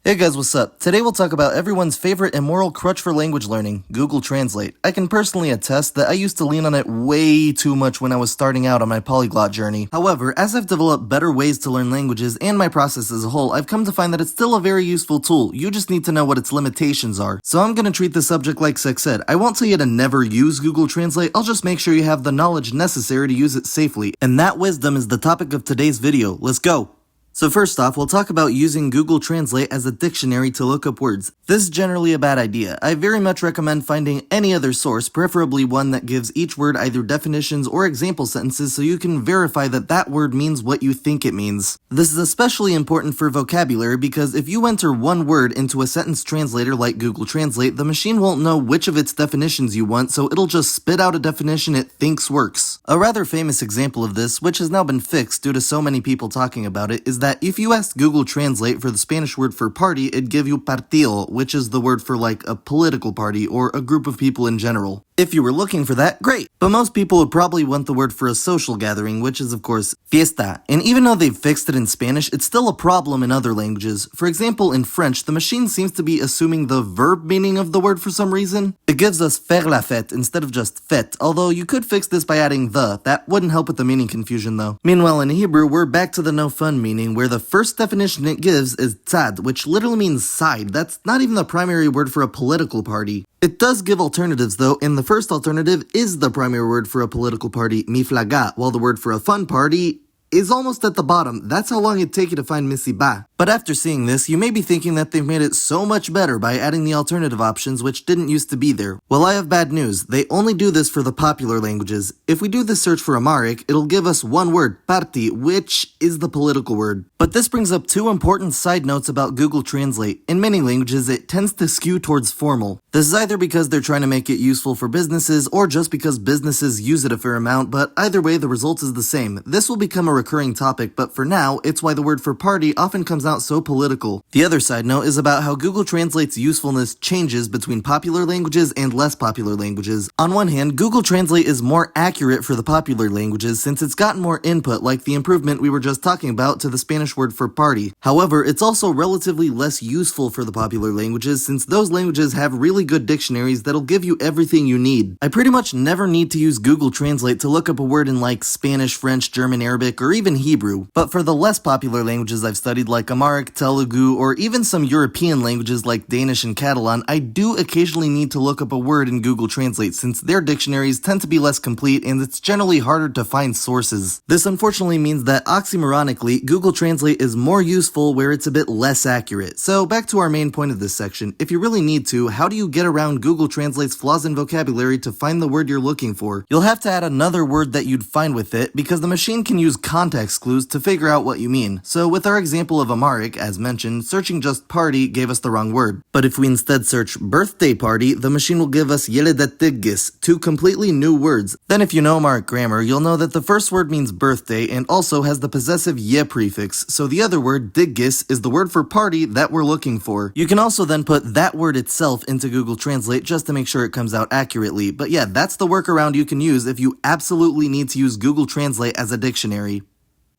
Hey guys, what's up? Today we'll talk about everyone's favorite immoral crutch for language learning, Google Translate. I can personally attest that I used to lean on it way too much when I was starting out on my polyglot journey. However, as I've developed better ways to learn languages and my process as a whole, I've come to find that it's still a very useful tool. You just need to know what its limitations are. So I'm gonna treat this subject like sex ed. I won't tell you to never use Google Translate, I'll just make sure you have the knowledge necessary to use it safely. And that wisdom is the topic of today's video. Let's go! So first off, we'll talk about using Google Translate as a dictionary to look up words. This is generally a bad idea. I very much recommend finding any other source, preferably one that gives each word either definitions or example sentences so you can verify that that word means what you think it means. This is especially important for vocabulary because if you enter one word into a sentence translator like Google Translate, the machine won't know which of its definitions you want, so it'll just spit out a definition it thinks works. A rather famous example of this, which has now been fixed due to so many people talking about it, is that if you asked Google Translate for the Spanish word for party, it'd give you partido, which is the word for like a political party or a group of people in general. If you were looking for that, great. But most people would probably want the word for a social gathering, which is of course fiesta. And even though they've fixed it in Spanish, it's still a problem in other languages. For example, in French, the machine seems to be assuming the verb meaning of the word for some reason. It gives us faire la fête instead of just fête, although you could fix this by adding the. That wouldn't help with the meaning confusion though. Meanwhile, in Hebrew, we're back to the no fun meaning, where the first definition it gives is tzad, which literally means side. That's not even the primary word for a political party. It does give alternatives though, and the first alternative is the primary word for a political party, miflaga, while the word for a fun party is almost at the bottom. That's how long it'd take you to find misiba. But after seeing this, you may be thinking that they've made it so much better by adding the alternative options which didn't used to be there. Well, I have bad news. They only do this for the popular languages. If we do the search for Amharic, it'll give us one word, party, which is the political word. But this brings up two important side notes about Google Translate. In many languages, it tends to skew towards formal. This is either because they're trying to make it useful for businesses or just because businesses use it a fair amount, but either way, the result is the same. This will become a recurring topic, but for now, it's why the word for party often comes out so political. The other side note is about how Google Translate's usefulness changes between popular languages and less popular languages. On one hand, Google Translate is more accurate for the popular languages since it's gotten more input, like the improvement we were just talking about to the Spanish word for party. However, it's also relatively less useful for the popular languages since those languages have really good dictionaries that'll give you everything you need. I pretty much never need to use Google Translate to look up a word in like Spanish, French, German, Arabic, or even Hebrew. But for the less popular languages I've studied like Amharic, Telugu, or even some European languages like Danish and Catalan, I do occasionally need to look up a word in Google Translate since their dictionaries tend to be less complete and it's generally harder to find sources. This unfortunately means that oxymoronically, Google Translate is more useful where it's a bit less accurate. So back to our main point of this section, if you really need to, how do you get around Google Translate's flaws in vocabulary to find the word you're looking for? You'll have to add another word that you'd find with it because the machine can use context clues to figure out what you mean. So with our example of Amharic, as mentioned, searching just party gave us the wrong word. But if we instead search birthday party, the machine will give us yeledatigis, two completely new words. Then if you know Amharic grammar, you'll know that the first word means birthday and also has the possessive ye prefix, so the other word, digis, is the word for party that we're looking for. You can also then put that word itself into Google Translate just to make sure it comes out accurately. But yeah, that's the workaround you can use if you absolutely need to use Google Translate as a dictionary.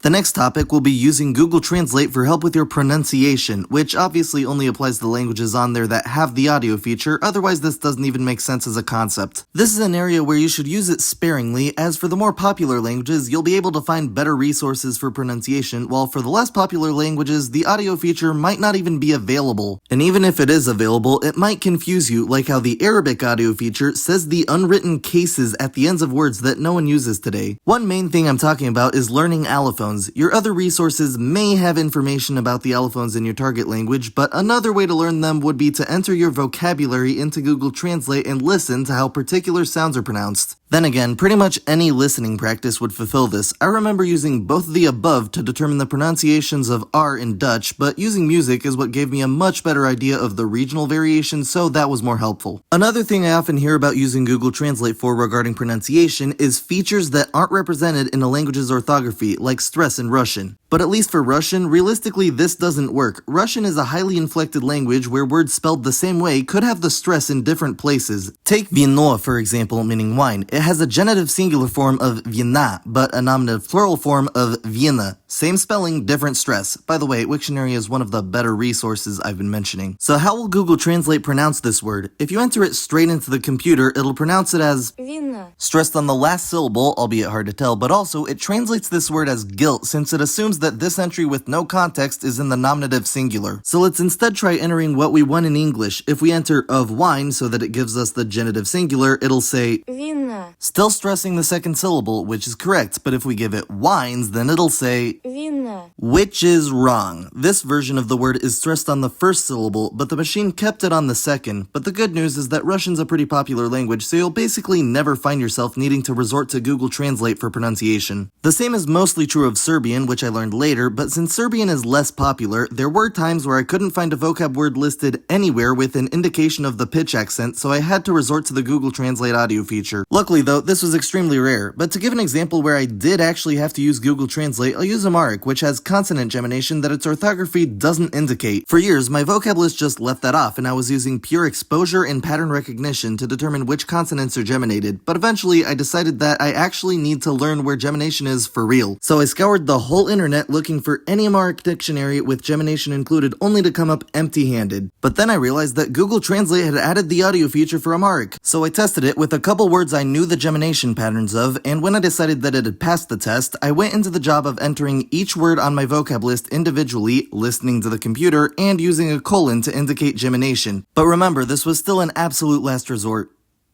The next topic will be using Google Translate for help with your pronunciation, which obviously only applies to languages on there that have the audio feature, otherwise this doesn't even make sense as a concept. This is an area where you should use it sparingly, as for the more popular languages, you'll be able to find better resources for pronunciation, while for the less popular languages, the audio feature might not even be available. And even if it is available, it might confuse you, like how the Arabic audio feature says the unwritten cases at the ends of words that no one uses today. One main thing I'm talking about is learning allophones. Your other resources may have information about the allophones in your target language, but another way to learn them would be to enter your vocabulary into Google Translate and listen to how particular sounds are pronounced. Then again, pretty much any listening practice would fulfill this. I remember using both of the above to determine the pronunciations of R in Dutch, but using music is what gave me a much better idea of the regional variations, so that was more helpful. Another thing I often hear about using Google Translate for regarding pronunciation is features that aren't represented in a language's orthography, like stress in Russian. But at least for Russian, realistically this doesn't work. Russian is a highly inflected language where words spelled the same way could have the stress in different places. Take vino, for example, meaning wine. It has a genitive singular form of vina, but a nominative plural form of vina. Same spelling, different stress. By the way, Wiktionary is one of the better resources I've been mentioning. So how will Google Translate pronounce this word? If you enter it straight into the computer, it'll pronounce it as Вина. stressed on the last syllable, albeit hard to tell, but also it translates this word as guilt since it assumes that this entry with no context is in the nominative singular. So let's instead try entering what we want in English. If we enter of wine so that it gives us the genitive singular, it'll say Вина. still stressing the second syllable, which is correct, but if we give it wines, then it'll say Вина. which is wrong. This version of the word is stressed on the first syllable, but the machine kept it on the second. But the good news is that Russian's a pretty popular language, so you'll basically never find yourself needing to resort to Google Translate for pronunciation. The same is mostly true of Serbian, which I learned later, but since Serbian is less popular, there were times where I couldn't find a vocab word listed anywhere with an indication of the pitch accent, so I had to resort to the Google Translate audio feature. Luckily though, this was extremely rare, but to give an example where I did actually have to use Google Translate, I'll use Amharic, which has consonant gemination that its orthography doesn't indicate. For years, my vocab list just left that off, and I was using pure exposure and pattern recognition to determine which consonants are geminated, but eventually I decided that I actually need to learn where gemination is for real. So I scoured the whole internet looking for any Amharic dictionary with gemination included only to come up empty-handed. But then I realized that Google Translate had added the audio feature for Amharic, so I tested it with a couple words I knew the gemination patterns of, and when I decided that it had passed the test, I went into the job of entering each word on my vocab list individually, listening to the computer, and using a colon to indicate gemination. But remember, this was still an absolute last resort.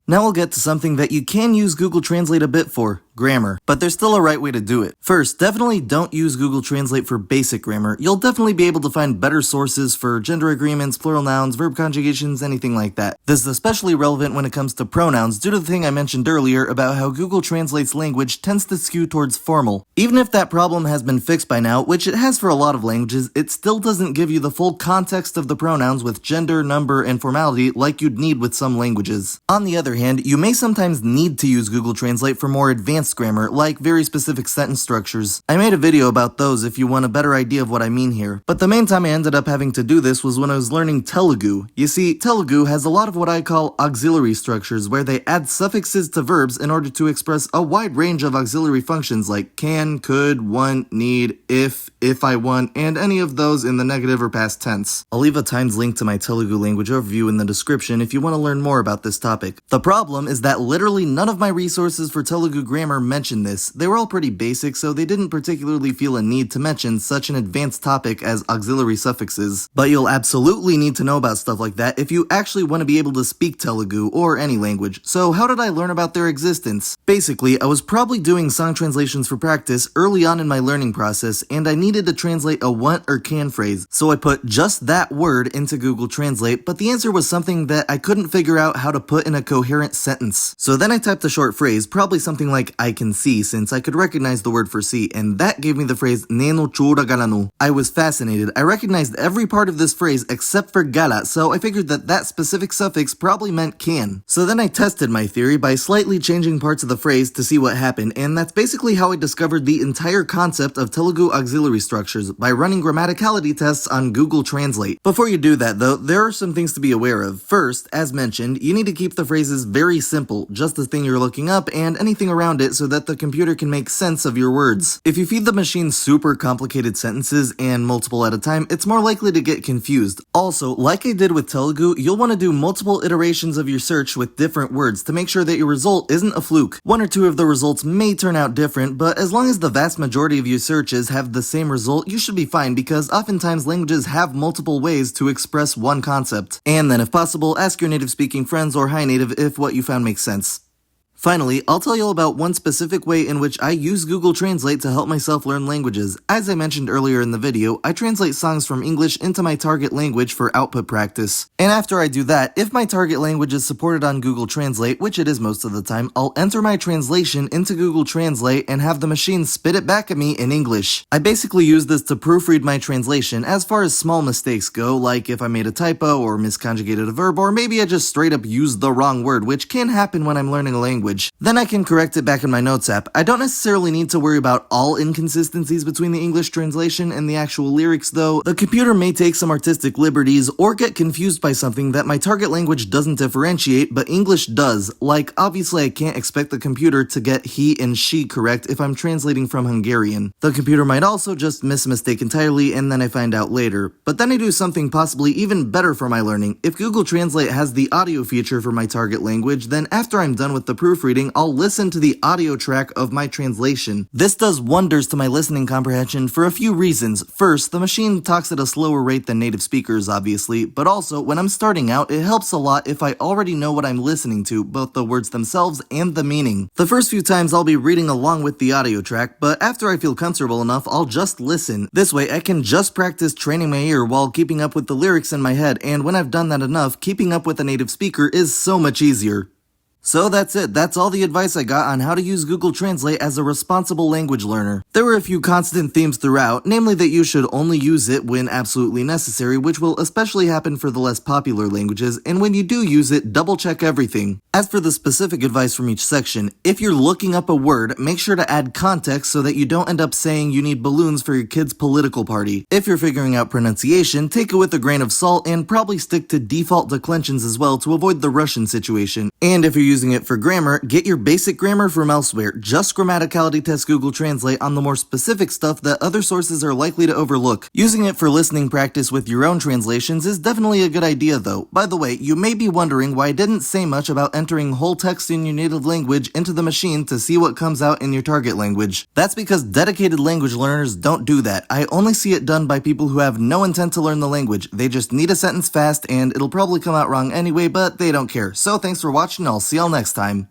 Now we'll get to something that you can use Google Translate a bit for. Grammar. But there's still a right way to do it. First, definitely don't use Google Translate for basic grammar. You'll definitely be able to find better sources for gender agreements, plural nouns, verb conjugations, anything like that. This is especially relevant when it comes to pronouns due to the thing I mentioned earlier about how Google Translate's language tends to skew towards formal. Even if that problem has been fixed by now, which it has for a lot of languages, it still doesn't give you the full context of the pronouns with gender, number, and formality like you'd need with some languages. On the other hand, you may sometimes need to use Google Translate for more advanced grammar, like very specific sentence structures. I made a video about those if you want a better idea of what I mean here. But the main time I ended up having to do this was when I was learning Telugu. You see, Telugu has a lot of what I call auxiliary structures, where they add suffixes to verbs in order to express a wide range of auxiliary functions like can, could, want, need, if I want, and any of those in the negative or past tense. I'll leave a timed link to my Telugu language overview in the description if you want to learn more about this topic. The problem is that literally none of my resources for Telugu grammar mention this. They were all pretty basic, so they didn't particularly feel a need to mention such an advanced topic as auxiliary suffixes. But you'll absolutely need to know about stuff like that if you actually want to be able to speak Telugu or any language. So how did I learn about their existence? Basically, I was probably doing song translations for practice early on in my learning process, and I needed to translate a want or can phrase. So I put just that word into Google Translate, but the answer was something that I couldn't figure out how to put in a coherent sentence. So then I typed a short phrase, probably something like I can see, since I could recognize the word for see, and that gave me the phrase Nenu Churagalanu. I was fascinated. I recognized every part of this phrase except for gala, so I figured that that specific suffix probably meant can. So then I tested my theory by slightly changing parts of the phrase to see what happened, and that's basically how I discovered the entire concept of Telugu auxiliary structures, by running grammaticality tests on Google Translate. Before you do that though, there are some things to be aware of. First, as mentioned, you need to keep the phrases very simple, just the thing you're looking up and anything around it so that the computer can make sense of your words. If you feed the machine super complicated sentences and multiple at a time, it's more likely to get confused. Also, like I did with Telugu, you'll want to do multiple iterations of your search with different words to make sure that your result isn't a fluke. One or two of the results may turn out different, but as long as the vast majority of your searches have the same result, you should be fine because oftentimes languages have multiple ways to express one concept. And then if possible, ask your native speaking friends or Hi Native if what you found makes sense. Finally, I'll tell you about one specific way in which I use Google Translate to help myself learn languages. As I mentioned earlier in the video, I translate songs from English into my target language for output practice. And after I do that, if my target language is supported on Google Translate, which it is most of the time, I'll enter my translation into Google Translate and have the machine spit it back at me in English. I basically use this to proofread my translation as far as small mistakes go, like if I made a typo or misconjugated a verb, or maybe I just straight up used the wrong word, which can happen when I'm learning a language. language. Then I can correct it back in my notes app. I don't necessarily need to worry about all inconsistencies between the English translation and the actual lyrics though. The computer may take some artistic liberties or get confused by something that my target language doesn't differentiate, but English does. Like, obviously I can't expect the computer to get he and she correct if I'm translating from Hungarian. The computer might also just miss a mistake entirely and then I find out later. But then I do something possibly even better for my learning. If Google Translate has the audio feature for my target language, then after I'm done with the proofreading, I'll listen to the audio track of my translation. This does wonders to my listening comprehension for a few reasons. First, the machine talks at a slower rate than native speakers, obviously, but also when I'm starting out, it helps a lot if I already know what I'm listening to, both the words themselves and the meaning. The first few times I'll be reading along with the audio track, but after I feel comfortable enough, I'll just listen. This way I can just practice training my ear while keeping up with the lyrics in my head, and when I've done that enough, keeping up with a native speaker is so much easier. So that's it. That's all the advice I got on how to use Google Translate as a responsible language learner. There were a few constant themes throughout, namely that you should only use it when absolutely necessary, which will especially happen for the less popular languages, and when you do use it, double check everything. As for the specific advice from each section, if you're looking up a word, make sure to add context so that you don't end up saying you need balloons for your kid's political party. If you're figuring out pronunciation, take it with a grain of salt and probably stick to default declensions as well to avoid the Russian situation. And if you're using it for grammar, get your basic grammar from elsewhere. Just grammaticality test Google Translate on the more specific stuff that other sources are likely to overlook. Using it for listening practice with your own translations is definitely a good idea though. By the way, you may be wondering why I didn't say much about entering whole text in your native language into the machine to see what comes out in your target language. That's because dedicated language learners don't do that. I only see it done by people who have no intent to learn the language. They just need a sentence fast and it'll probably come out wrong anyway, but they don't care. So thanks for watching, I'll see y'all next time.